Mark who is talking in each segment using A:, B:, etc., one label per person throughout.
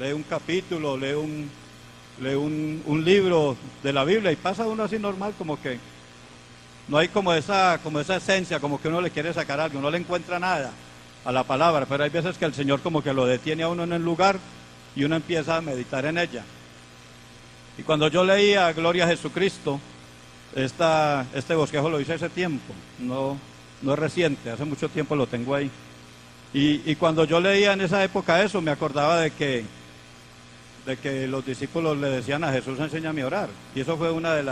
A: lee un capítulo, lee un libro de la Biblia y pasa uno así normal, como que no hay como esa esencia, como que uno le quiere sacar algo, no le encuentra nada a la palabra, pero hay veces que el Señor como que lo detiene a uno en el lugar y uno empieza a meditar en ella. Y cuando yo leía Gloria a Jesucristo, este bosquejo lo hice hace tiempo, no es reciente, hace mucho tiempo lo tengo ahí. Y cuando yo leía en esa época eso, me acordaba de que los discípulos le decían a Jesús, enséñame a orar. Y eso fue una de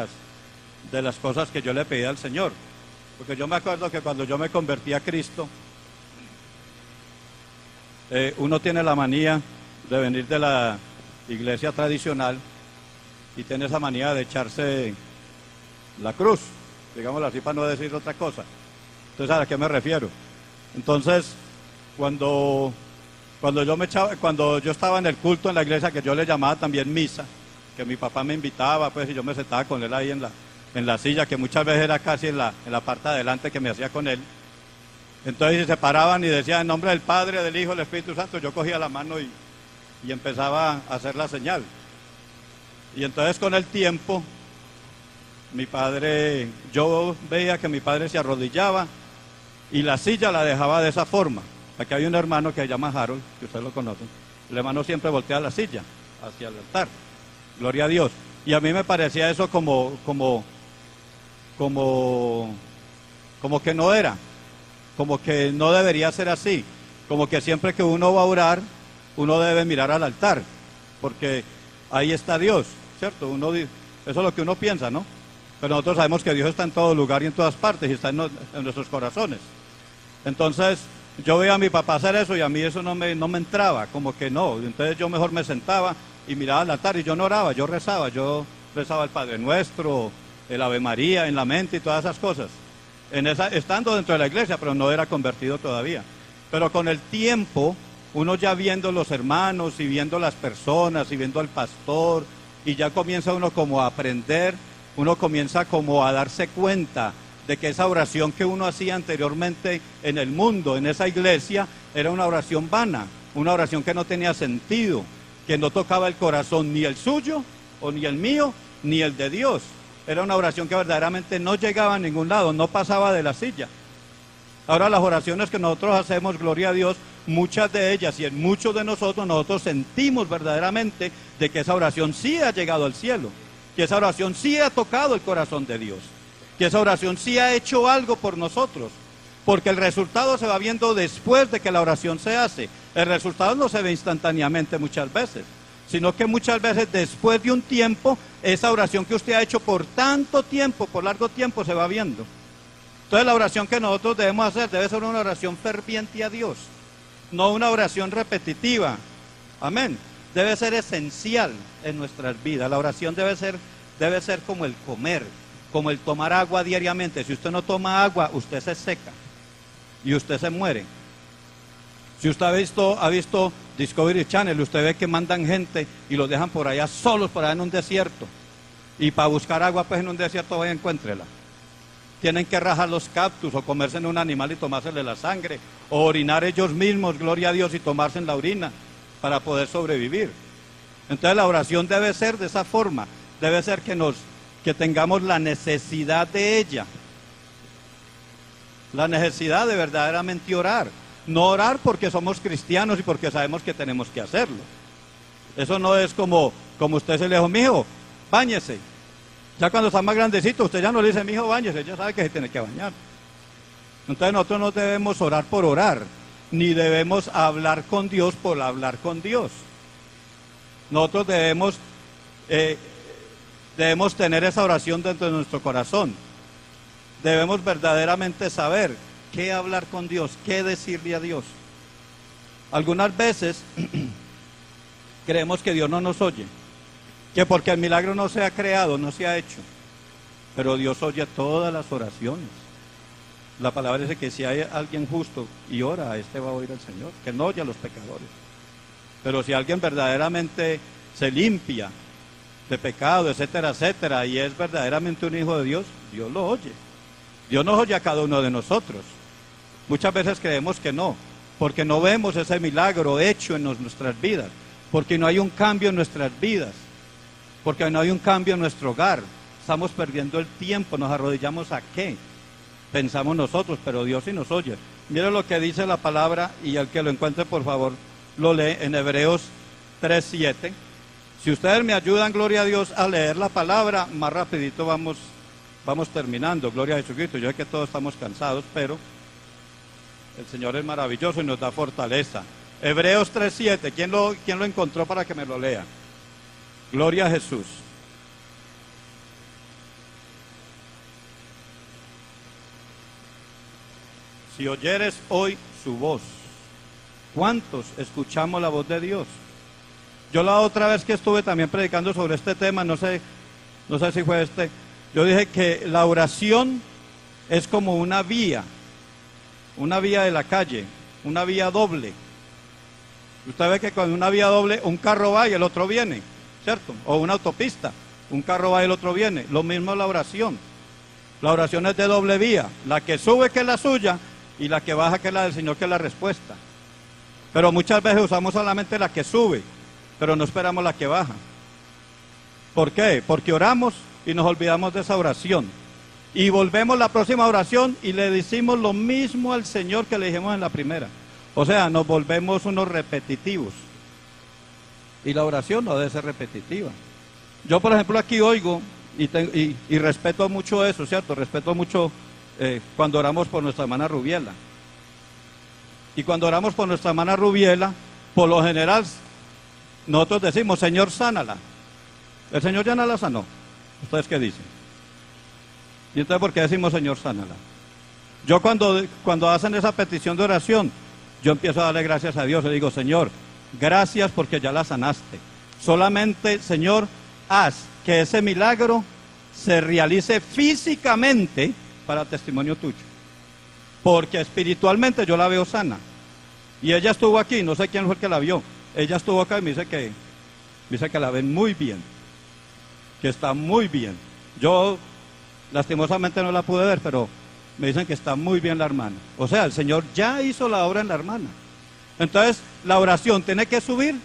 A: las cosas que yo le pedí al Señor. Porque yo me acuerdo que cuando yo me convertí a Cristo, uno tiene la manía de venir de la iglesia tradicional y tiene esa manía de echarse la cruz, digámoslo así para no decir otra cosa. Entonces, ¿a qué me refiero? Entonces, cuando yo estaba en el culto en la iglesia, que yo le llamaba también misa, que mi papá me invitaba, pues, y yo me sentaba con él ahí en la silla, que muchas veces era casi en la parte de adelante que me hacía con él. Entonces se paraban y decían en nombre del Padre, del Hijo, del Espíritu Santo. Yo cogía la mano y empezaba a hacer la señal. Y entonces con el tiempo, yo veía que mi padre se arrodillaba y la silla la dejaba de esa forma. Aquí hay un hermano que se llama Harold, que ustedes lo conocen. El hermano siempre voltea la silla hacia el altar. Gloria a Dios. Y a mí me parecía eso como que no era, como que no debería ser así, como que siempre que uno va a orar, uno debe mirar al altar, porque ahí está Dios, ¿cierto? Eso es lo que uno piensa, ¿no? Pero nosotros sabemos que Dios está en todo lugar y en todas partes, y está en nuestros corazones. Entonces, yo veía a mi papá hacer eso y a mí eso no me entraba, como que no. Entonces yo mejor me sentaba y miraba al altar y yo no oraba, yo rezaba el Padre Nuestro, el Ave María en la mente y todas esas cosas. Estando dentro de la iglesia, pero no era convertido todavía. Pero con el tiempo, uno ya viendo los hermanos y viendo las personas y viendo al pastor, y ya comienza uno como a aprender, uno comienza como a darse cuenta de que esa oración que uno hacía anteriormente en el mundo, en esa iglesia, era una oración vana, una oración que no tenía sentido, que no tocaba el corazón ni el suyo, o ni el mío, ni el de Dios. Era una oración que verdaderamente no llegaba a ningún lado, no pasaba de la silla. Ahora las oraciones que nosotros hacemos, gloria a Dios, muchas de ellas y en muchos de nosotros sentimos verdaderamente de que esa oración sí ha llegado al cielo, que esa oración sí ha tocado el corazón de Dios, que esa oración sí ha hecho algo por nosotros, porque el resultado se va viendo después de que la oración se hace. El resultado no se ve instantáneamente muchas veces, sino que muchas veces después de un tiempo, esa oración que usted ha hecho por tanto tiempo, por largo tiempo, se va viendo. Entonces la oración que nosotros debemos hacer debe ser una oración ferviente a Dios, no una oración repetitiva. Amén. Debe ser esencial en nuestras vidas. La oración debe ser como el comer, como el tomar agua diariamente. Si usted no toma agua, usted se seca y usted se muere. Si usted ha visto Discovery Channel, usted ve que mandan gente y los dejan por allá solos, por allá en un desierto. Y para buscar agua, pues en un desierto, vaya, encuéntrela. Tienen que rajar los cactus o comerse en un animal y tomársele la sangre, o orinar ellos mismos, gloria a Dios, y tomarse en la orina para poder sobrevivir. Entonces la oración debe ser de esa forma, debe ser que tengamos la necesidad de ella, la necesidad de verdaderamente orar. No orar porque somos cristianos y porque sabemos que tenemos que hacerlo. Eso no es como usted se le dijo, mijo, báñese. Ya cuando está más grandecito, usted ya no le dice, mijo, báñese, ya sabe que se tiene que bañar. Entonces nosotros no debemos orar por orar, ni debemos hablar con Dios por hablar con Dios. Nosotros debemos tener esa oración dentro de nuestro corazón. Debemos verdaderamente saber qué hablar con Dios, qué decirle a Dios. Algunas veces creemos que Dios no nos oye, que porque el milagro no se ha creado, no se ha hecho, pero Dios oye todas las oraciones. La palabra dice que si hay alguien justo y ora, a este va a oír al Señor, que no oye a los pecadores. Pero si alguien verdaderamente se limpia de pecado, etcétera, etcétera, y es verdaderamente un hijo de Dios, Dios lo oye. Dios nos oye a cada uno de nosotros. Muchas veces creemos que no, porque no vemos ese milagro hecho en nuestras vidas. porque no hay un cambio en nuestras vidas, porque no hay un cambio en nuestro hogar. Estamos perdiendo el tiempo, nos arrodillamos ¿a qué? Pensamos nosotros, pero Dios sí nos oye. Mire lo que dice la palabra, y el que lo encuentre, por favor, lo lee en Hebreos 3:7. Si ustedes me ayudan, gloria a Dios, a leer la palabra, más rapidito vamos terminando. Gloria a Jesucristo. Yo sé que todos estamos cansados, pero el Señor es maravilloso y nos da fortaleza. Hebreos 3:7. ¿Quién lo encontró para que me lo lea? Gloria a Jesús. Si oyeres hoy su voz, ¿cuántos escuchamos la voz de Dios? Yo la otra vez que estuve también predicando sobre este tema, no sé si fue yo dije que la oración es como una vía de la calle, una vía doble. Usted ve que con una vía doble un carro va y el otro viene, ¿cierto? O una autopista, un carro va y el otro viene. Lo mismo la oración. La oración es de doble vía, la que sube que es la suya y la que baja que es la del Señor, que es la respuesta. Pero muchas veces usamos solamente la que sube, pero no esperamos la que baja. ¿Por qué? Porque oramos y nos olvidamos de esa oración. Y volvemos la próxima oración y le decimos lo mismo al Señor que le dijimos en la primera. O sea, nos volvemos unos repetitivos. Y la oración no debe ser repetitiva. Yo, por ejemplo, aquí oigo y respeto mucho eso, ¿cierto? Respeto mucho cuando oramos por nuestra hermana Rubiela. Y cuando oramos por nuestra hermana Rubiela, por lo general, nosotros decimos, Señor, sánala. El Señor ya no la sanó. ¿Ustedes qué dicen? Y entonces, ¿por qué decimos, Señor, sánala? Yo cuando hacen esa petición de oración, yo empiezo a darle gracias a Dios. Le digo, Señor, gracias porque ya la sanaste. Solamente, Señor, haz que ese milagro se realice físicamente para testimonio tuyo. Porque espiritualmente yo la veo sana. Y ella estuvo aquí, no sé quién fue el que la vio. Ella estuvo acá y me dice que la ven muy bien. Que está muy bien. Yo lastimosamente no la pude ver, pero me dicen que está muy bien la hermana. O sea, el Señor ya hizo la obra en la hermana. Entonces, la oración tiene que subir,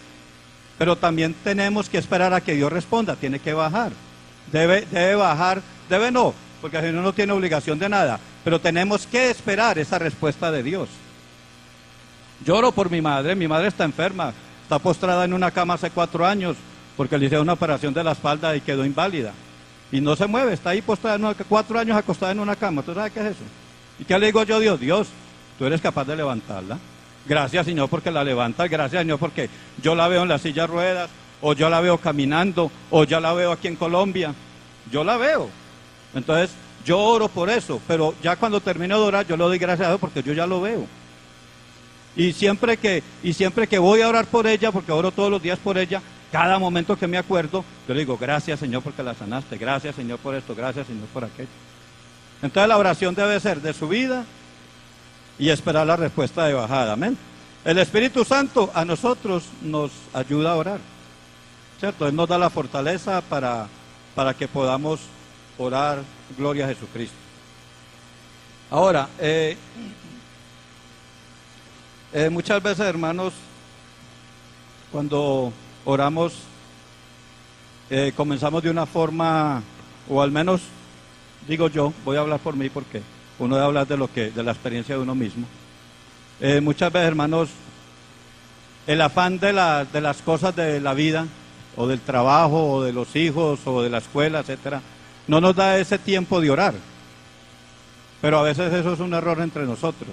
A: pero también tenemos que esperar a que Dios responda. Tiene que bajar. Debe bajar, debe no, porque el Señor no tiene obligación de nada, pero tenemos que esperar esa respuesta de Dios. Yo oro por mi madre está enferma, está postrada en una cama hace 4 años, porque le hicieron una operación de la espalda y quedó inválida. Y no se mueve, está ahí postrada 4 años acostada en una cama. ¿Tú sabes qué es eso? ¿Y qué le digo yo a Dios? Dios, tú eres capaz de levantarla. Gracias, Señor, porque la levantas. Gracias, Señor, porque yo la veo en la silla de ruedas, o yo la veo caminando, o ya la veo aquí en Colombia. Yo la veo. Entonces, yo oro por eso, pero ya cuando termino de orar, yo le doy gracias a Dios porque yo ya lo veo. Y siempre que voy a orar por ella, porque oro todos los días por ella, cada momento que me acuerdo, yo le digo, gracias, Señor, porque la sanaste. Gracias, Señor, por esto. Gracias, Señor, por aquello. Entonces, la oración debe ser de subida y esperar la respuesta de bajada. Amén. El Espíritu Santo a nosotros nos ayuda a orar, ¿cierto? Él nos da la fortaleza para que podamos orar. Gloria a Jesucristo. Ahora, muchas veces, hermanos, cuando oramos, comenzamos de una forma, o al menos, digo yo, voy a hablar por mí porque uno debe hablar de la experiencia de uno mismo. Muchas veces, hermanos, el afán de las cosas de la vida, o del trabajo, o de los hijos, o de la escuela, etcétera, no nos da ese tiempo de orar. Pero a veces eso es un error entre nosotros.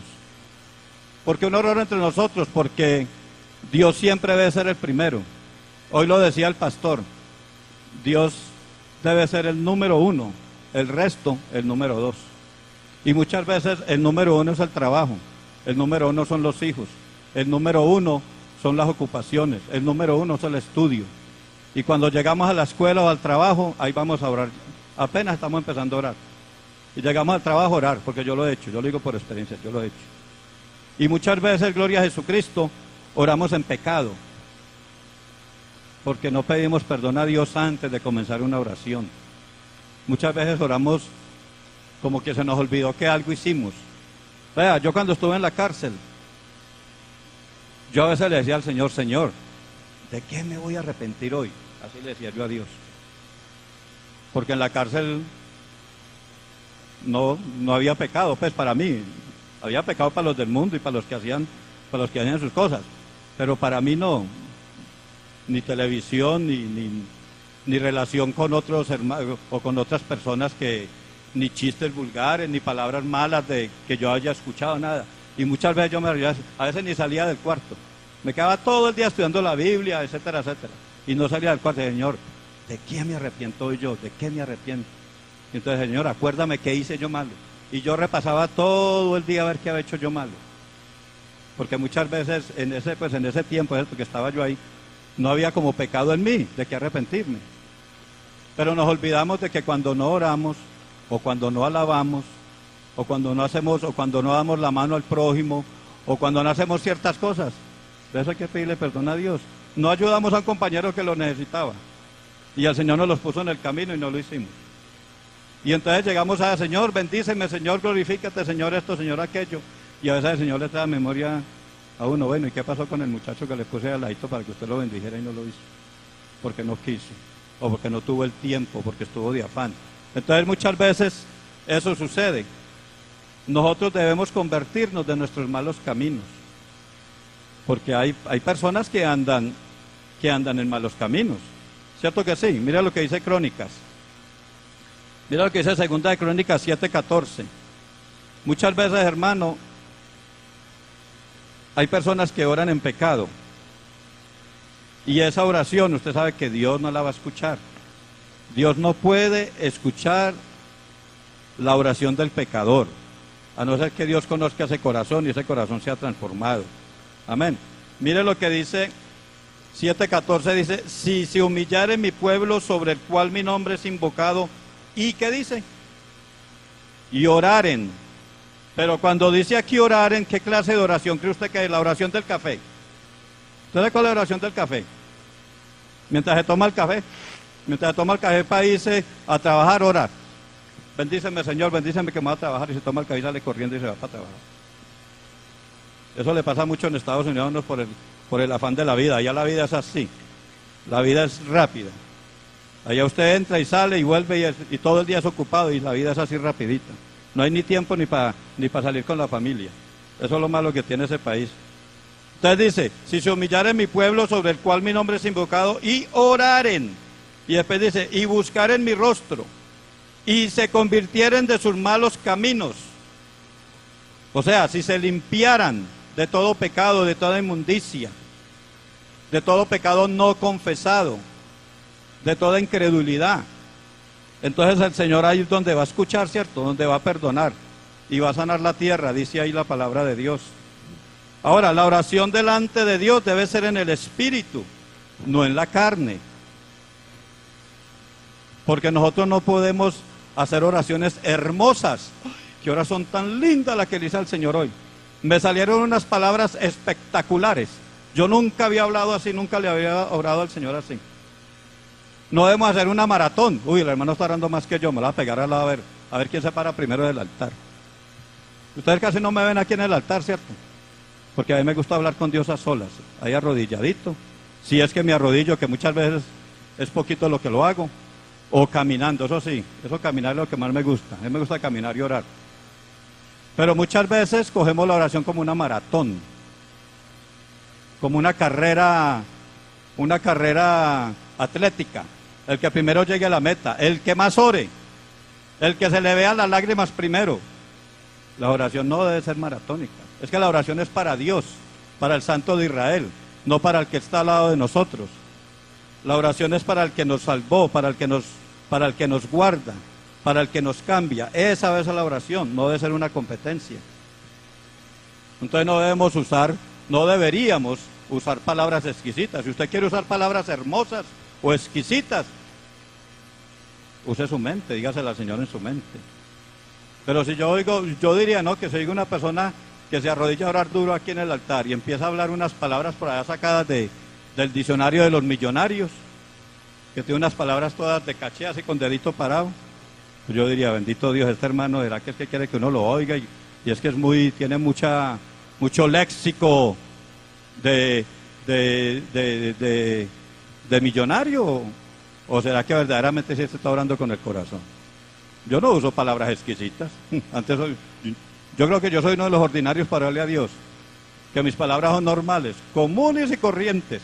A: ¿Por qué un error entre nosotros? Porque Dios siempre debe ser el primero. Hoy lo decía el pastor, Dios debe ser el número 1, el resto el número 2. Y muchas veces el número 1 es el trabajo, el número 1 son los hijos, el número 1 son las ocupaciones, el número 1 es el estudio. Y cuando llegamos a la escuela o al trabajo, ahí vamos a orar. Apenas estamos empezando a orar. Y llegamos al trabajo a orar, porque yo lo he hecho, yo lo digo por experiencia, yo lo he hecho. Y muchas veces, gloria a Jesucristo, oramos en pecado, porque no pedimos perdón a Dios antes de comenzar una oración. Muchas veces oramos como que se nos olvidó que algo hicimos. Vea, yo cuando estuve en la cárcel, yo a veces le decía al Señor, Señor, ¿de qué me voy a arrepentir hoy? Así le decía yo a Dios. Porque en la cárcel no había pecado, pues para mí. Había pecado para los del mundo y para los que hacían sus cosas. Pero para mí no. Ni televisión, ni relación con otros hermanos o con otras personas ni chistes vulgares, ni palabras malas de que yo haya escuchado, nada. Y muchas veces a veces ni salía del cuarto. Me quedaba todo el día estudiando la Biblia, etcétera, etcétera. Y no salía del cuarto. Señor, ¿de qué me arrepiento hoy yo? ¿De qué me arrepiento? Y entonces, Señor, acuérdame qué hice yo malo. Y yo repasaba todo el día a ver qué había hecho yo malo. Porque muchas veces en ese tiempo, que estaba yo ahí, no había como pecado en mí, de qué arrepentirme. Pero nos olvidamos de que cuando no oramos, o cuando no alabamos, o cuando no damos la mano al prójimo, o cuando no hacemos ciertas cosas, de eso hay que pedirle perdón a Dios. No ayudamos a un compañero que lo necesitaba. Y el Señor nos los puso en el camino y no lo hicimos. Y entonces llegamos a Señor, bendíceme, Señor, glorifícate, Señor esto, Señor aquello. Y a veces el Señor le trae a memoria a uno, bueno, ¿y qué pasó con el muchacho que le puse al ladito para que usted lo bendijera y no lo hizo? Porque no quiso, o porque no tuvo el tiempo, porque estuvo de afán. Entonces muchas veces eso sucede. Nosotros debemos convertirnos de nuestros malos caminos. Porque hay personas que andan en malos caminos. ¿Cierto que sí? Mira lo que dice Crónicas. Mira lo que dice Segunda de Crónicas 7:14. Muchas veces, hermano, hay personas que oran en pecado. Y esa oración, usted sabe que Dios no la va a escuchar. Dios no puede escuchar la oración del pecador, a no ser que Dios conozca ese corazón y ese corazón sea transformado. Amén. Mire lo que dice 7:14, dice, si se humillare mi pueblo sobre el cual mi nombre es invocado, ¿y qué dice? Y oraren. Pero cuando dice aquí oraren, ¿qué clase de oración cree usted que es? La oración del café. ¿Usted sabe cuál es la oración del café? Mientras se toma el café para irse a trabajar, orar. Bendíceme, Señor, bendíceme que me va a trabajar, y se toma el café y sale corriendo y se va para trabajar. Eso le pasa mucho en Estados Unidos, no por el afán de la vida. Allá la vida es así. La vida es rápida. Allá usted entra y sale y vuelve y todo el día es ocupado y la vida es así rapidita. No hay ni tiempo ni para salir con la familia. Eso es lo malo que tiene ese país. Entonces dice, si se humillaren mi pueblo sobre el cual mi nombre es invocado y oraren. Y después dice, y buscaren mi rostro y se convirtieren de sus malos caminos. O sea, si se limpiaran de todo pecado, de toda inmundicia, de todo pecado no confesado, de toda incredulidad, entonces el Señor ahí es donde va a escuchar, ¿cierto? Donde va a perdonar y va a sanar la tierra, dice ahí la palabra de Dios. Ahora, la oración delante de Dios debe ser en el Espíritu, no en la carne. Porque nosotros no podemos hacer oraciones hermosas. ¡Ay, qué oración tan linda la que le hice al Señor hoy! Me salieron unas palabras espectaculares. Yo nunca había hablado así, nunca le había orado al Señor así. No debemos hacer una maratón. Uy, el hermano está orando más que yo, me la voy a pegar al lado a ver quién se para primero del altar. Ustedes casi no me ven aquí en el altar, ¿cierto? Porque a mí me gusta hablar con Dios a solas, ahí arrodilladito. Si es que me arrodillo, que muchas veces es poquito lo que lo hago. O caminando, eso sí, eso caminar es lo que más me gusta. A mí me gusta caminar y orar. Pero muchas veces cogemos la oración como una maratón, como una carrera atlética. El que primero llegue a la meta, el que más ore, el que se le vean las lágrimas primero. La oración no debe ser maratónica. Es que la oración es para Dios, para el Santo de Israel, no para el que está al lado de nosotros. La oración es para el que nos salvó, para el que nos guarda, para el que nos cambia. Esa es la oración, no debe ser una competencia. Entonces no deberíamos usar palabras exquisitas. Si usted quiere usar palabras hermosas o exquisitas, use su mente, dígasela al Señor en su mente. Pero si yo diría, no, que se oiga una persona que se arrodilla a orar duro aquí en el altar y empieza a hablar unas palabras por allá sacadas del diccionario de los millonarios, que tiene unas palabras todas de caché, así con dedito parado, pues yo diría, bendito Dios, este hermano, ¿será que es que quiere que uno lo oiga? Y es que tiene mucho léxico de de millonario? ¿O será que verdaderamente sí se está orando con el corazón? Yo no uso palabras exquisitas. Yo creo que yo soy uno de los ordinarios para darle a Dios. Que mis palabras son normales, comunes y corrientes.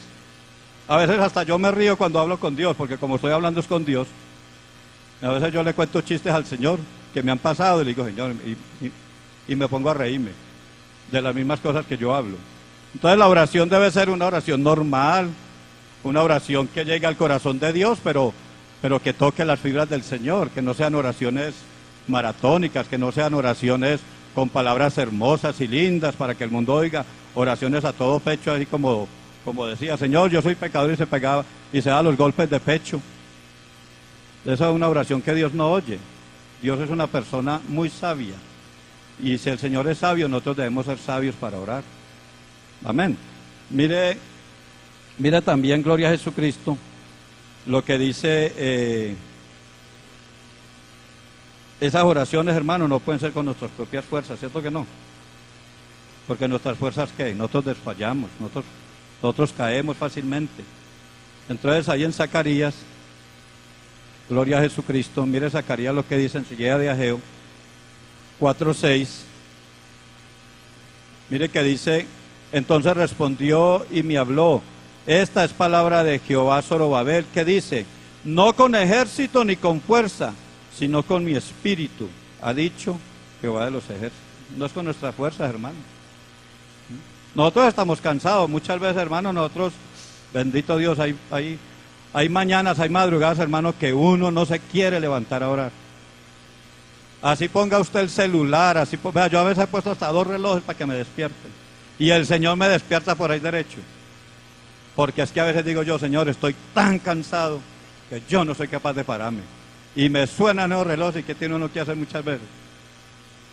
A: A veces hasta yo me río cuando hablo con Dios, porque como estoy hablando es con Dios. A veces yo le cuento chistes al Señor que me han pasado y le digo, Señor, y me pongo a reírme de las mismas cosas que yo hablo. Entonces la oración debe ser una oración normal, una oración que llegue al corazón de Dios, pero que toque las fibras del Señor, que no sean oraciones maratónicas, que no sean oraciones con palabras hermosas y lindas para que el mundo oiga, oraciones a todo pecho, así como decía, Señor, yo soy pecador, y se pegaba y se da los golpes de pecho. Esa es una oración que Dios no oye. Dios es una persona muy sabia, y si el Señor es sabio, nosotros debemos ser sabios para orar. Amén. Mire también, gloria a Jesucristo, lo que dice, esas oraciones, hermanos, no pueden ser con nuestras propias fuerzas, ¿cierto que no? Porque nuestras fuerzas, ¿qué? Nosotros desfallamos, nosotros caemos fácilmente. Entonces ahí en Zacarías, gloria a Jesucristo, mire Zacarías lo que dice en Sillera de Ageo 4:6. Mire que dice, entonces respondió y me habló, esta es palabra de Jehová Zorobabel, que dice, no con ejército ni con fuerza, sino con mi espíritu, ha dicho Jehová de los ejércitos. No es con nuestras fuerzas, hermano. Nosotros estamos cansados, muchas veces, hermano, nosotros, bendito Dios, hay mañanas, hay madrugadas, hermano, que uno no se quiere levantar a orar. Así ponga usted el celular, vea, yo a veces he puesto hasta 2 relojes para que me despierten. Y el Señor me despierta por ahí derecho. Porque es que a veces digo yo, Señor, estoy tan cansado que yo no soy capaz de pararme. Y me suenan los relojes, ¿y qué tiene uno que hacer muchas veces?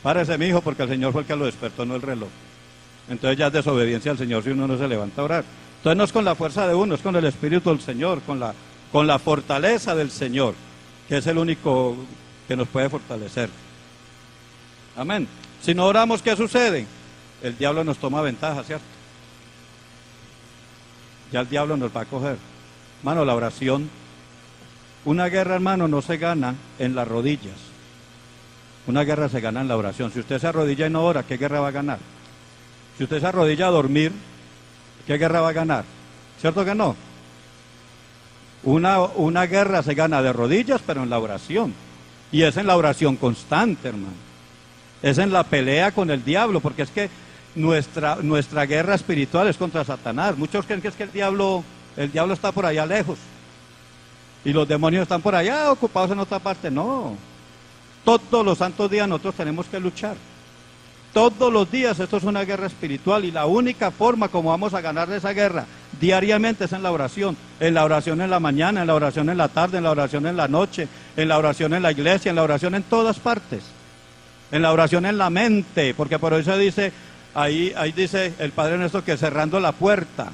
A: Párese, mi hijo, porque el Señor fue el que lo despertó, no el reloj. Entonces ya es desobediencia al Señor si uno no se levanta a orar. Entonces no es con la fuerza de uno, es con el Espíritu del Señor, con la fortaleza del Señor, que es el único que nos puede fortalecer. Amén. Si no oramos, ¿qué sucede? El diablo nos toma ventaja, ¿cierto? Ya el diablo nos va a coger. Hermano, la oración, una guerra, hermano, no se gana en las rodillas. Una guerra se gana en la oración. Si usted se arrodilla y no ora, ¿qué guerra va a ganar? Si usted se arrodilla a dormir, ¿qué guerra va a ganar? ¿Cierto que no? Una guerra se gana de rodillas, pero en la oración. Y es en la oración constante, hermano. Es en la pelea con el diablo, porque es que nuestra guerra espiritual es contra Satanás. Muchos creen que es que el diablo está por allá lejos. Y los demonios están por allá ocupados en otra parte. No. Todos los santos días nosotros tenemos que luchar. Todos los días esto es una guerra espiritual, y la única forma como vamos a ganar esa guerra diariamente es en la oración. En la oración en la mañana, en la oración en la tarde, en la oración en la noche, en la oración en la iglesia, en la oración en todas partes. En la oración en la mente, porque por eso dice, ahí dice el Padre nuestro que cerrando la puerta,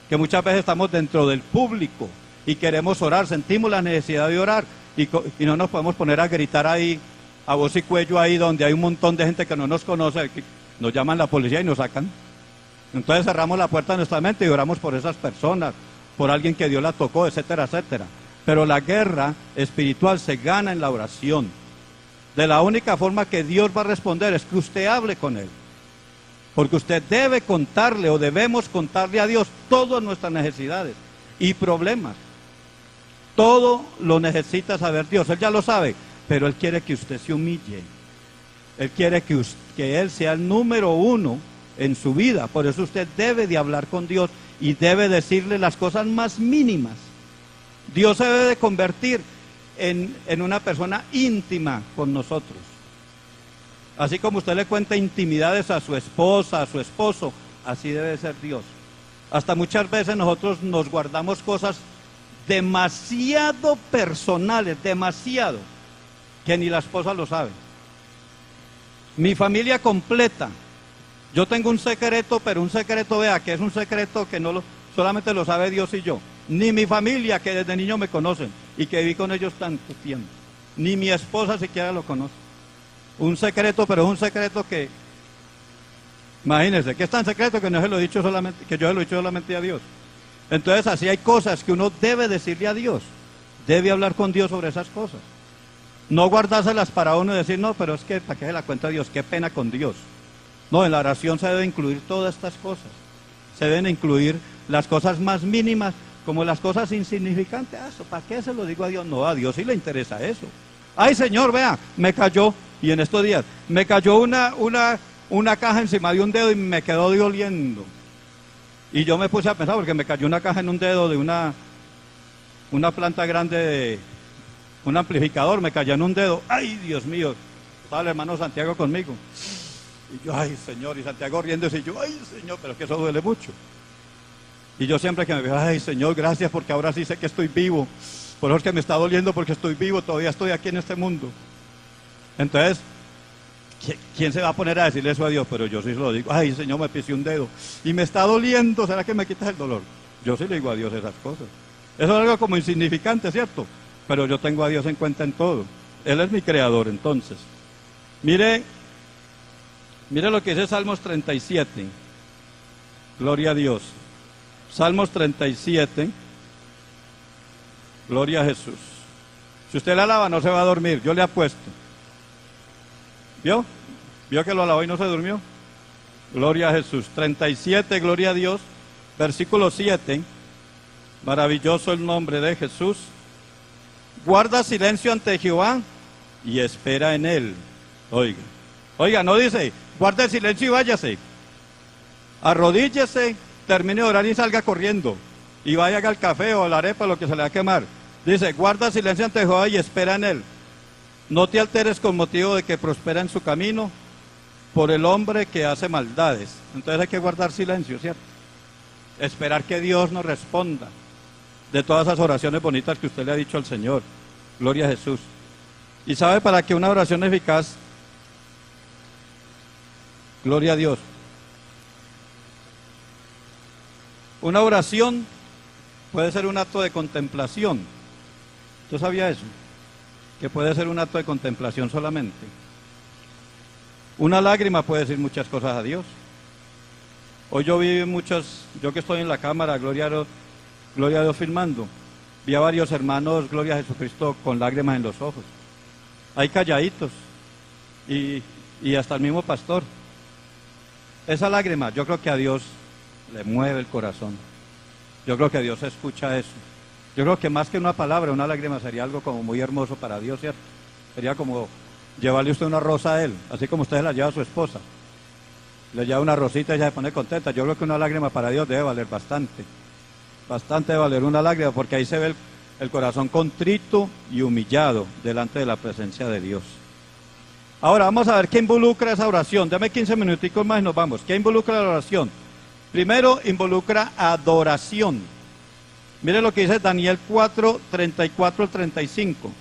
A: que muchas veces estamos dentro del público y queremos orar, sentimos la necesidad de orar y no nos podemos poner a gritar ahí a voz y cuello ahí donde hay un montón de gente que no nos conoce, que nos llaman la policía y nos sacan. Entonces cerramos la puerta de nuestra mente y oramos por esas personas, por alguien que Dios la tocó, etcétera, etcétera. Pero la guerra espiritual se gana en la oración. De la única forma que Dios va a responder es que usted hable con Él. Porque usted debe contarle o debemos contarle a Dios todas nuestras necesidades y problemas. Todo lo necesita saber Dios, Él ya lo sabe. Pero Él quiere que usted se humille. Él quiere que Él sea el número 1 en su vida. Por eso usted debe de hablar con Dios y debe decirle las cosas más mínimas. Dios se debe de convertir en una persona íntima con nosotros. Así como usted le cuenta intimidades a su esposa, a su esposo, así debe ser Dios. Hasta muchas veces nosotros nos guardamos cosas demasiado personales, demasiado, que ni la esposa lo sabe. Mi familia completa, yo tengo un secreto, pero un secreto, vea, que es un secreto que solamente lo sabe Dios y yo. Ni mi familia, que desde niño me conocen y que viví con ellos tanto tiempo, ni mi esposa siquiera lo conoce. Un secreto, pero es un secreto que, imagínense, que es tan secreto que no se lo he dicho solamente, que yo se lo he dicho solamente a Dios. Entonces así hay cosas que uno debe decirle a Dios, debe hablar con Dios sobre esas cosas. No guardárselas para uno y decir, no, pero es que para qué se la cuenta a Dios, qué pena con Dios. No, en la oración se debe incluir todas estas cosas. Se deben incluir las cosas más mínimas, como las cosas insignificantes. Eso, ¿para qué se lo digo a Dios? No, a Dios sí le interesa eso. Ay, Señor, vea, me cayó, y en estos días, me cayó una caja encima de un dedo y me quedó doliendo. Y yo me puse a pensar, porque me cayó una caja en un dedo de una planta grande de un amplificador, me cayó en un dedo. Ay, Dios mío, estaba el hermano Santiago conmigo. Y yo, ay, Señor, y Santiago riéndose, y yo, ay, Señor, pero es que eso duele mucho. Y yo siempre que me veo, ay, Señor, gracias, porque ahora sí sé que estoy vivo. Por eso es que me está doliendo, porque estoy vivo, todavía estoy aquí en este mundo. Entonces, ¿quién se va a poner a decirle eso a Dios? Pero yo sí se lo digo, ay, Señor, me pisé un dedo y me está doliendo, ¿será que me quitas el dolor? Yo sí le digo a Dios esas cosas. Eso es algo como insignificante, ¿cierto? Pero yo tengo a Dios en cuenta en todo. Él es mi creador, entonces. Mire lo que dice Salmos 37. Gloria a Dios. Salmos 37. Gloria a Jesús. Si usted la alaba, no se va a dormir, yo le apuesto. ¿Vio? ¿Vio que lo alabó y no se durmió? Gloria a Jesús. 37, gloria a Dios. Versículo 7. Maravilloso el nombre de Jesús. Guarda silencio ante Jehová y espera en él. Oiga, no dice, guarda el silencio y váyase. Arrodíllese, termine de orar y salga corriendo. Y vaya al café o a la arepa, lo que se le va a quemar. Dice, guarda silencio ante Jehová y espera en él. No te alteres con motivo de que prospera en su camino por el hombre que hace maldades. Entonces hay que guardar silencio, ¿cierto? Esperar que Dios nos responda de todas esas oraciones bonitas que usted le ha dicho al Señor. Gloria a Jesús. ¿Y sabe para qué una oración eficaz? Gloria a Dios. Una oración puede ser un acto de contemplación. ¿Usted sabía eso? Que puede ser un acto de contemplación solamente. Una lágrima puede decir muchas cosas a Dios. Hoy yo que estoy en la cámara, gloria a Dios filmando, vi a varios hermanos, gloria a Jesucristo, con lágrimas en los ojos. Hay calladitos y hasta el mismo pastor. Esa lágrima, yo creo que a Dios le mueve el corazón. Yo creo que Dios escucha eso. Yo creo que más que una palabra, una lágrima sería algo como muy hermoso para Dios, ¿cierto? Sería como llevarle usted una rosa a Él, así como usted la lleva a su esposa. Le lleva una rosita y ella se pone contenta. Yo creo que una lágrima para Dios debe valer bastante. Bastante debe valer una lágrima, porque ahí se ve el corazón contrito y humillado delante de la presencia de Dios. Ahora vamos a ver qué involucra esa oración. Dame 15 minuticos más y nos vamos. ¿Qué involucra la oración? Primero, involucra adoración. Mire lo que dice Daniel 4, 34 al 35.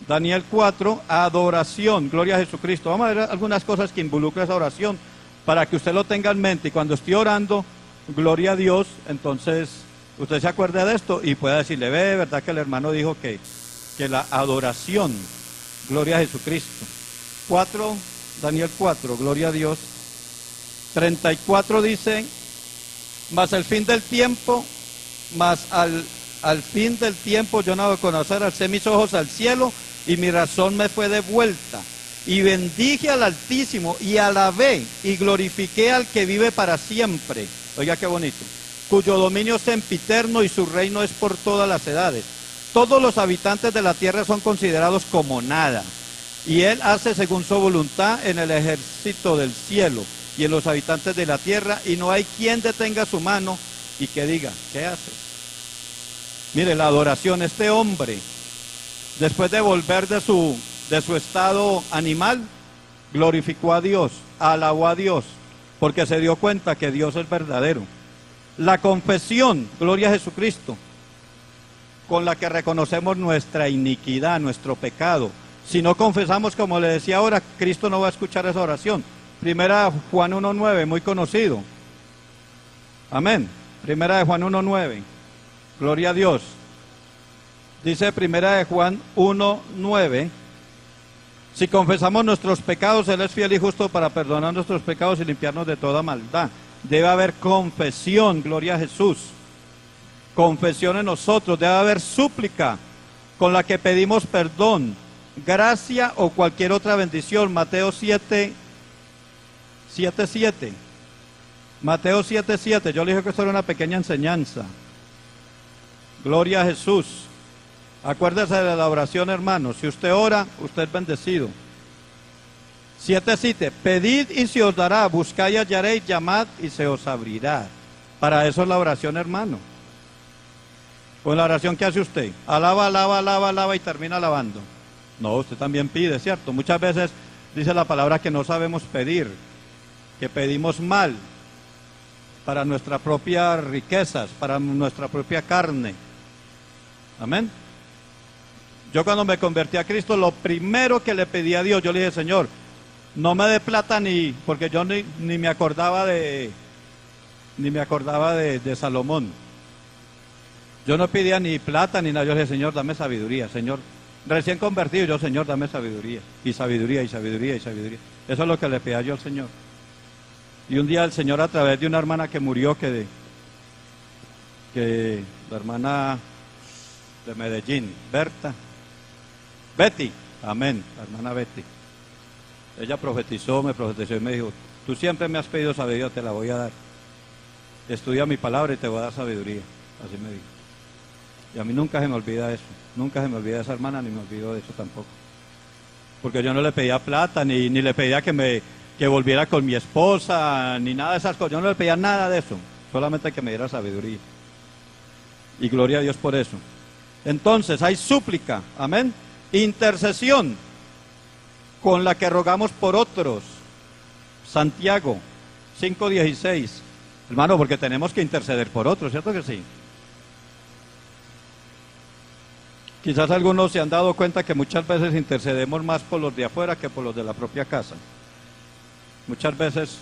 A: Daniel 4, adoración, gloria a Jesucristo. Vamos a ver algunas cosas que involucra esa oración para que usted lo tenga en mente. Y cuando esté orando, gloria a Dios, entonces usted se acuerde de esto y pueda decirle, ve, ¿verdad que el hermano dijo que la adoración, gloria a Jesucristo? Daniel 4, gloria a Dios. 34 dice, mas al fin del tiempo, al fin del tiempo yo Nabucodonosor alcé mis ojos al cielo y mi razón me fue devuelta. Y bendije al Altísimo y alabé y glorifiqué al que vive para siempre. Oiga qué bonito. Cuyo dominio es sempiterno y su reino es por todas las edades. Todos los habitantes de la tierra son considerados como nada. Y él hace según su voluntad en el ejército del cielo y en los habitantes de la tierra, y no hay quien detenga su mano y que diga, ¿qué hace? Mire, la adoración, este hombre, después de volver de su estado animal, glorificó a Dios, alabó a Dios, porque se dio cuenta que Dios es verdadero. La confesión, gloria a Jesucristo, con la que reconocemos nuestra iniquidad, nuestro pecado. Si no confesamos, como le decía ahora, Cristo no va a escuchar esa oración. Primera de Juan 1.9, muy conocido. Amén. Primera de Juan 1.9. Gloria a Dios. Dice Primera de Juan 1.9. Si confesamos nuestros pecados, Él es fiel y justo para perdonar nuestros pecados y limpiarnos de toda maldad. debe haber confesión, gloria a Jesús. Confesión en nosotros, debe haber súplica con la que pedimos perdón, gracia o cualquier otra bendición. Mateo 7:7. Mateo 7:7. Yo le dije que esto era una pequeña enseñanza. Gloria a Jesús. Acuérdese de la oración, hermano. Si usted ora, usted es bendecido. 7:7. Pedid y se os dará, buscad y hallaréis, llamad y se os abrirá. Para eso es la oración, hermano. Pues la oración que hace usted, alaba, alaba, alaba, alaba y termina alabando. No, usted también pide, ¿cierto? Muchas veces dice la palabra que no sabemos pedir, que pedimos mal para nuestras propias riquezas, para nuestra propia carne. Amén. Yo cuando me convertí a Cristo, lo primero que le pedí a Dios, yo le dije, Señor, no me dé plata porque yo ni me acordaba de Salomón. Yo no pedía ni plata ni nada, yo le dije, Señor, dame sabiduría, Señor. Recién convertido, yo, Señor, dame sabiduría, y sabiduría, y sabiduría, y sabiduría. Eso es lo que le pedía yo al Señor. Y un día el Señor, a través de una hermana que murió, que la hermana de Medellín, Betty, amén, la hermana Betty. Ella profetizó y me dijo, tú siempre me has pedido sabiduría, te la voy a dar. Estudia mi palabra y te voy a dar sabiduría. Así me dijo. Y a mí nunca se me olvida eso. Nunca se me olvida esa hermana, ni me olvido de eso tampoco. Porque yo no le pedía plata, ni le pedía que volviera con mi esposa, ni nada de esas cosas. Yo no le pedía nada de eso. Solamente que me diera sabiduría. Y gloria a Dios por eso. Entonces, hay súplica. Amén. Intercesión, con la que rogamos por otros. Santiago 5:16. Hermano, porque tenemos que interceder por otros, ¿cierto que sí? Quizás algunos se han dado cuenta que muchas veces intercedemos más por los de afuera que por los de la propia casa. Muchas veces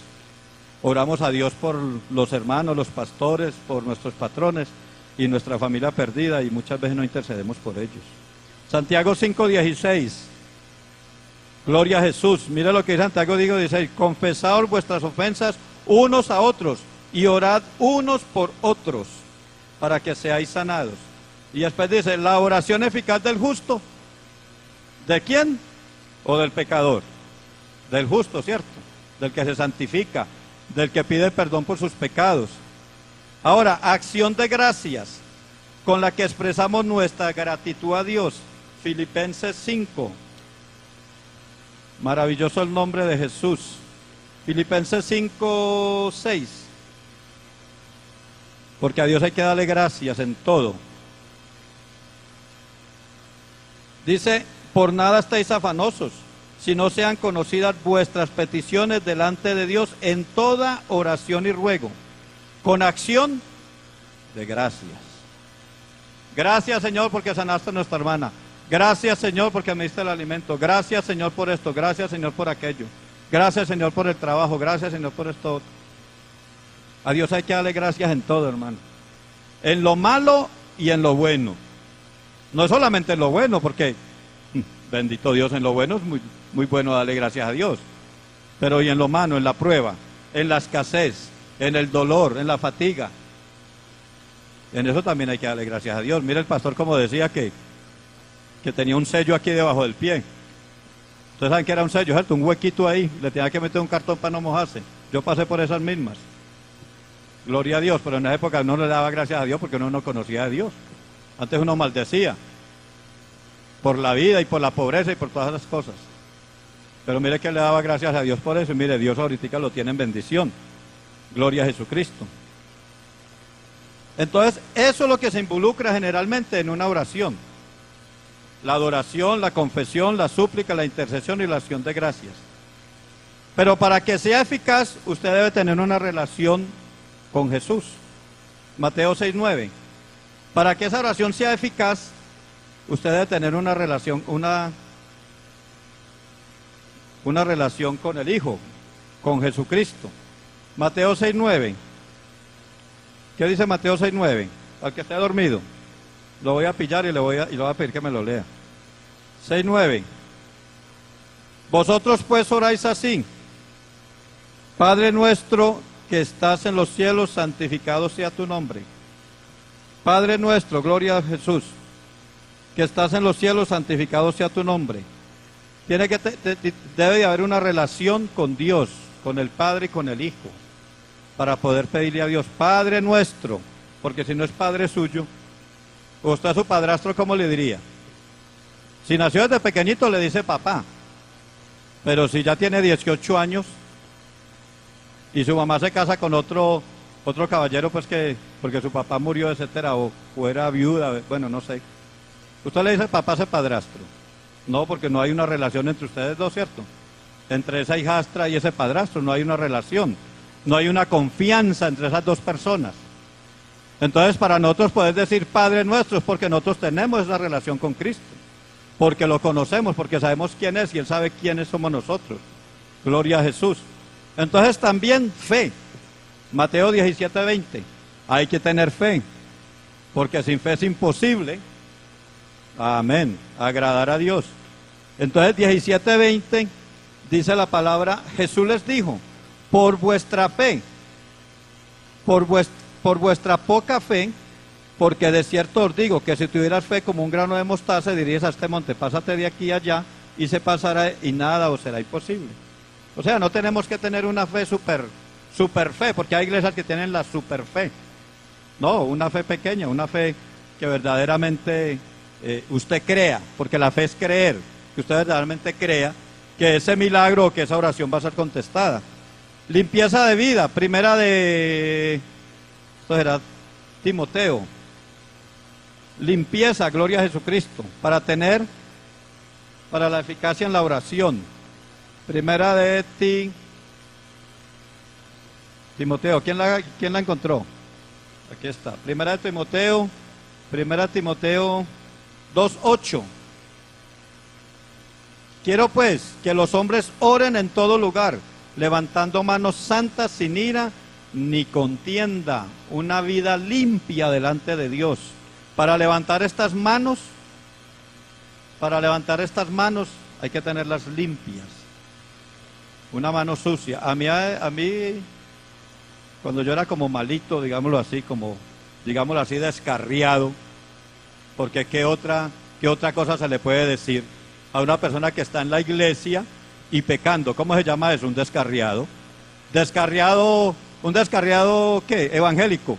A: oramos a Dios por los hermanos, los pastores, por nuestros patrones y nuestra familia perdida, y muchas veces no intercedemos por ellos. Santiago 5:16. Gloria a Jesús. Mire lo que dice Santiago 5:16. Confesaos vuestras ofensas unos a otros y orad unos por otros para que seáis sanados. Y después dice, la oración eficaz del justo. ¿De quién? ¿O del pecador? Del justo, ¿cierto? Del que se santifica, del que pide perdón por sus pecados. Ahora, acción de gracias con la que expresamos nuestra gratitud a Dios. Filipenses 5. Maravilloso el nombre de Jesús. Filipenses 5:6. Porque a Dios hay que darle gracias en todo. Dice, por nada estéis afanosos, si no sean conocidas vuestras peticiones delante de Dios en toda oración y ruego, con acción de gracias. Gracias, Señor, porque sanaste a nuestra hermana. Gracias, Señor, porque me diste el alimento. Gracias, Señor, por esto. Gracias, Señor, por aquello. Gracias, Señor, por el trabajo. Gracias, Señor, por esto. A Dios hay que darle gracias en todo, hermano. En lo malo y en lo bueno. No solamente en lo bueno, porque, bendito Dios, en lo bueno es muy bueno darle gracias a Dios. Pero y en lo malo, en la prueba, en la escasez, en el dolor, en la fatiga. En eso también hay que darle gracias a Dios. Mira el pastor como decía que tenía un sello aquí debajo del pie. Ustedes saben que era un sello, ¿cierto? Un huequito ahí, le tenía que meter un cartón para no mojarse. Yo pasé por esas mismas. Gloria a Dios, pero en esa época uno le daba gracias a Dios porque uno no conocía a Dios. Antes uno maldecía por la vida y por la pobreza y por todas las cosas. Pero mire que le daba gracias a Dios por eso, y mire, Dios ahorita lo tiene en bendición. Gloria a Jesucristo. Entonces, eso es lo que se involucra generalmente en una oración. La adoración, la confesión, la súplica, la intercesión y la acción de gracias. Pero para que sea eficaz, usted debe tener una relación con Jesús. Mateo 6:9. Para que esa oración sea eficaz, usted debe tener una relación con el Hijo, con Jesucristo. Mateo 6:9. ¿Qué dice Mateo 6:9? Al que esté dormido, lo voy a pillar y le voy a pedir que me lo lea. 6:9. Vosotros pues oráis así: Padre nuestro que estás en los cielos, santificado sea tu nombre. Padre nuestro, gloria a Jesús, que estás en los cielos, santificado sea tu nombre. Debe de haber una relación con Dios, con el Padre y con el Hijo, para poder pedirle a Dios, Padre nuestro, porque si no es Padre suyo, usted a su padrastro, ¿cómo le diría? Si nació desde pequeñito le dice papá, pero si ya tiene 18 años y su mamá se casa con otro caballero, pues que, porque su papá murió, etcétera, o era viuda, bueno, no sé. Usted le dice papá a ese padrastro. No, porque no hay una relación entre ustedes dos, ¿cierto? Entre esa hijastra y ese padrastro no hay una relación. No hay una confianza entre esas dos personas. Entonces, para nosotros poder decir Padre nuestro es porque nosotros tenemos esa relación con Cristo. Porque lo conocemos, porque sabemos quién es y Él sabe quiénes somos nosotros. Gloria a Jesús. Entonces también fe. Mateo 17:20. Hay que tener fe. Porque sin fe es imposible. Amén. Agradar a Dios. Entonces 17:20 dice la palabra, Jesús les dijo, por vuestra fe, por vuestra poca fe, porque de cierto os digo que si tuvieras fe como un grano de mostaza, dirías a este monte, pásate de aquí a allá, y se pasará y nada os será imposible. O sea, no tenemos que tener una fe super fe, porque hay iglesias que tienen la super fe. No, una fe pequeña, una fe que verdaderamente usted crea, porque la fe es creer, que usted verdaderamente crea que ese milagro o que esa oración va a ser contestada. Limpieza de vida, primera de, esto era Timoteo. Limpieza, gloria a Jesucristo, para la eficacia en la oración. Primera de Timoteo, ¿quién la encontró? Aquí está, primera de Timoteo 2:8. Quiero pues que los hombres oren en todo lugar, levantando manos santas sin ira ni contienda, una vida limpia delante de Dios. Para levantar estas manos hay que tenerlas limpias. Una mano sucia. A mí, cuando yo era como malito, digámoslo así, descarriado, porque ¿qué otra cosa se le puede decir a una persona que está en la iglesia y pecando? ¿Cómo se llama eso? Un descarriado. ¿Un descarriado qué? Evangélico.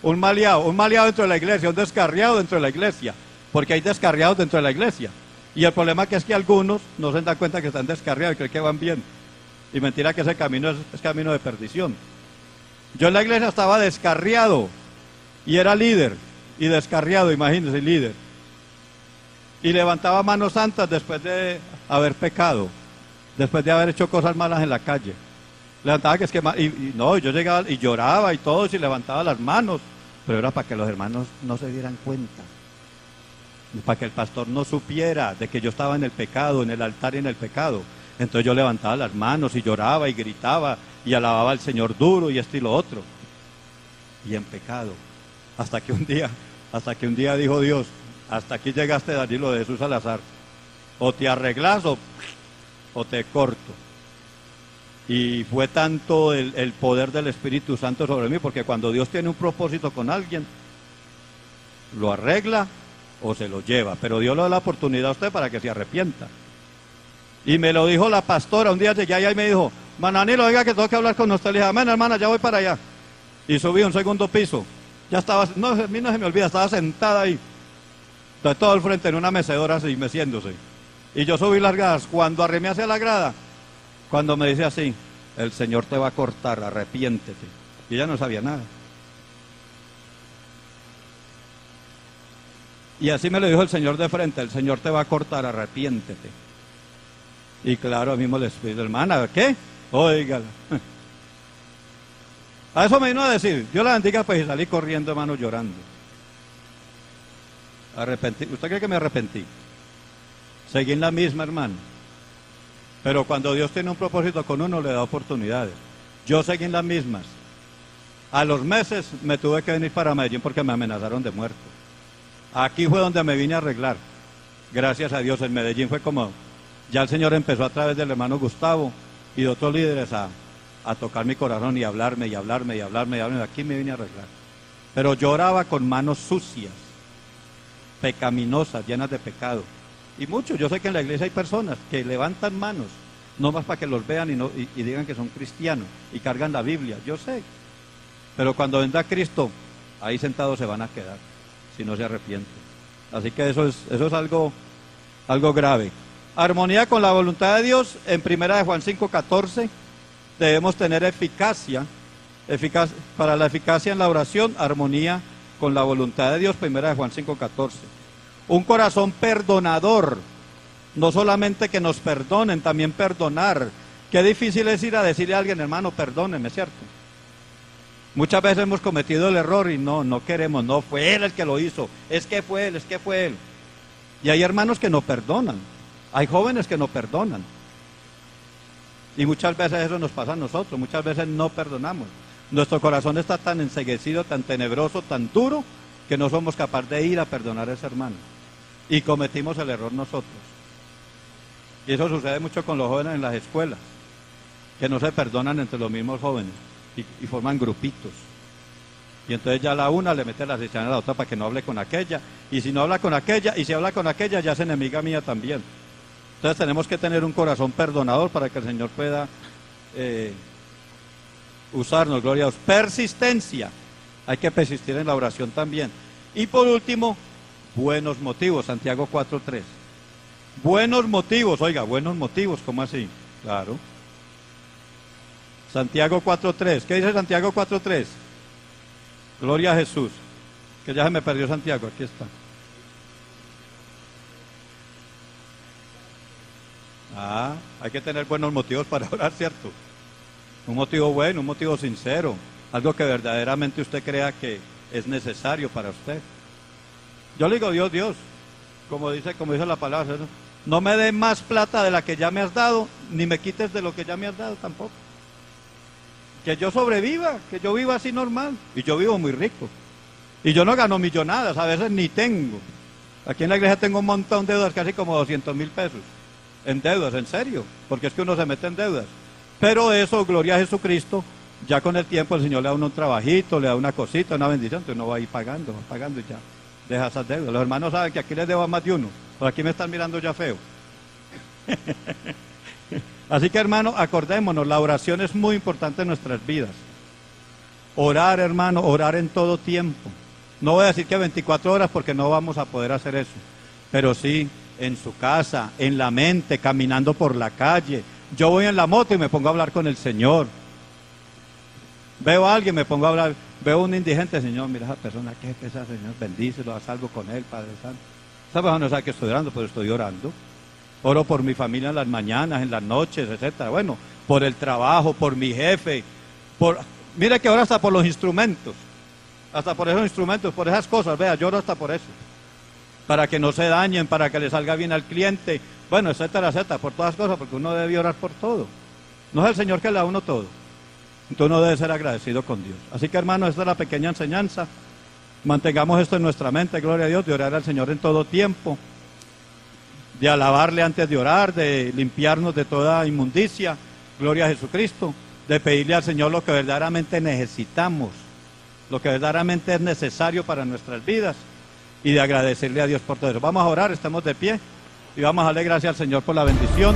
A: Un maleado dentro de la iglesia, un descarriado dentro de la iglesia, porque hay descarriados dentro de la iglesia. Y el problema es que algunos no se dan cuenta que están descarriados y creen que van bien. Y mentira que ese camino es camino de perdición. Yo en la iglesia estaba descarriado y era líder y descarriado, imagínense, líder. Y levantaba manos santas después de haber pecado, después de haber hecho cosas malas en la calle. Levantaba que es que no, yo llegaba y lloraba y todo, y levantaba las manos, pero era para que los hermanos no se dieran cuenta, para que el pastor no supiera de que yo estaba en el pecado, en el altar y en el pecado. Entonces yo levantaba las manos y lloraba y gritaba y alababa al Señor duro y esto y lo otro, y en pecado, hasta que un día dijo Dios, hasta aquí llegaste, Danilo de Jesús Salazar, o te arreglas o te corto. Y fue tanto el poder del Espíritu Santo sobre mí, porque cuando Dios tiene un propósito con alguien, lo arregla o se lo lleva, pero Dios le da la oportunidad a usted para que se arrepienta. Y me lo dijo la pastora, un día llegué allá y me dijo, Mananilo, oiga que tengo que hablar con usted. Le dije, amén, hermana, ya voy para allá. Y subí un segundo piso, ya estaba, no, a mí no se me olvida, estaba sentada ahí, entonces todo el frente en una mecedora así, meciéndose. Y yo subí las gradas, cuando arrimé hacia la grada, cuando me dice así, el Señor te va a cortar, arrepiéntete. Y ella no sabía nada. Y así me lo dijo el Señor de frente, el Señor te va a cortar, arrepiéntete. Y claro, a mí me le pido, hermana, ¿qué? Óigala. A eso me vino a decir, Dios la bendiga, pues, y salí corriendo, hermano, llorando. Arrepentí. ¿Usted cree que me arrepentí? Seguí en la misma, hermano. Pero cuando Dios tiene un propósito con uno, le da oportunidades. Yo seguí en las mismas. A los meses me tuve que venir para Medellín porque me amenazaron de muerte. Aquí fue donde me vine a arreglar. Gracias a Dios, en Medellín fue como, ya el Señor empezó a través del hermano Gustavo y de otros líderes a a tocar mi corazón y hablarme y hablarme y hablarme y hablarme. Aquí me vine a arreglar. Pero lloraba con manos sucias, pecaminosas, llenas de pecado. Y muchos, yo sé que en la iglesia hay personas que levantan manos, no más para que los vean y digan que son cristianos y cargan la Biblia, yo sé. Pero cuando venga Cristo, ahí sentados se van a quedar, si no se arrepienten. Así que eso es algo grave. Armonía con la voluntad de Dios, en 1 Juan 5:14, debemos tener eficacia, para la eficacia en la oración, armonía con la voluntad de Dios, 1 Juan 5:14. Un corazón perdonador, no solamente que nos perdonen, también perdonar. Qué difícil es ir a decirle a alguien, hermano, perdóneme, ¿cierto? Muchas veces hemos cometido el error y no queremos, no fue él el que lo hizo, es que fue él. Y hay hermanos que no perdonan, hay jóvenes que no perdonan. Y muchas veces eso nos pasa a nosotros, muchas veces no perdonamos. Nuestro corazón está tan enceguecido, tan tenebroso, tan duro, que no somos capaces de ir a perdonar a ese hermano. Y cometimos el error nosotros. Y eso sucede mucho con los jóvenes en las escuelas, que no se perdonan entre los mismos jóvenes y forman grupitos. Y entonces ya la una le mete la cizaña a la otra para que no hable con aquella, y si no habla con aquella, y si habla con aquella ya es enemiga mía también. Entonces tenemos que tener un corazón perdonador para que el Señor pueda usarnos, gloria a Dios. Persistencia, hay que persistir en la oración también. Y por último, buenos motivos, Santiago 4:3. Buenos motivos, oiga, buenos motivos, ¿cómo así? Claro. Santiago 4:3, ¿qué dice Santiago 4:3? Gloria a Jesús, que ya se me perdió Santiago, aquí está. Hay que tener buenos motivos para orar, ¿cierto? Un motivo bueno, un motivo sincero, algo que verdaderamente usted crea que es necesario para usted. Yo le digo, Dios, como dice la palabra, no me dé más plata de la que ya me has dado, ni me quites de lo que ya me has dado tampoco. Que yo sobreviva, que yo viva así normal, y yo vivo muy rico. Y yo no gano millonadas, a veces ni tengo. Aquí en la iglesia tengo un montón de deudas, casi como 200,000 pesos. En deudas, en serio, porque es que uno se mete en deudas. Pero eso, gloria a Jesucristo, ya con el tiempo el Señor le da uno un trabajito, le da una cosita, una bendición, entonces uno va a ir pagando y ya, deja esas deudas. Los hermanos saben que aquí les debo a más de uno, por aquí me están mirando ya feo. Así que hermano, acordémonos, la oración es muy importante en nuestras vidas. Orar, hermano, orar en todo tiempo. No voy a decir que 24 horas porque no vamos a poder hacer eso, pero sí en su casa, en la mente, caminando por la calle. Yo voy en la moto y me pongo a hablar con el Señor. Veo a alguien, me pongo a hablar, veo a un indigente, Señor, mira esa persona, qué pesa, Señor, bendícelo, haz algo con él, Padre Santo. Esa persona no sabe que estoy orando, pero estoy orando. Oro por mi familia en las mañanas, en las noches, etcétera. Bueno, por el trabajo, por mi jefe, mire que ahora hasta por los instrumentos, hasta por esos instrumentos, por esas cosas, vea, yo oro hasta por eso. Para que no se dañen, para que le salga bien al cliente, bueno, etcétera, por todas cosas, porque uno debe orar por todo. No es el Señor que le da a uno todo. Entonces uno debe ser agradecido con Dios. Así que hermano, esta es la pequeña enseñanza. Mantengamos esto en nuestra mente, gloria a Dios, de orar al Señor en todo tiempo, de alabarle antes de orar, de limpiarnos de toda inmundicia, gloria a Jesucristo, de pedirle al Señor lo que verdaderamente necesitamos, lo que verdaderamente es necesario para nuestras vidas, y de agradecerle a Dios por todo eso. Vamos a orar, estamos de pie y vamos a darle gracias al Señor por la bendición.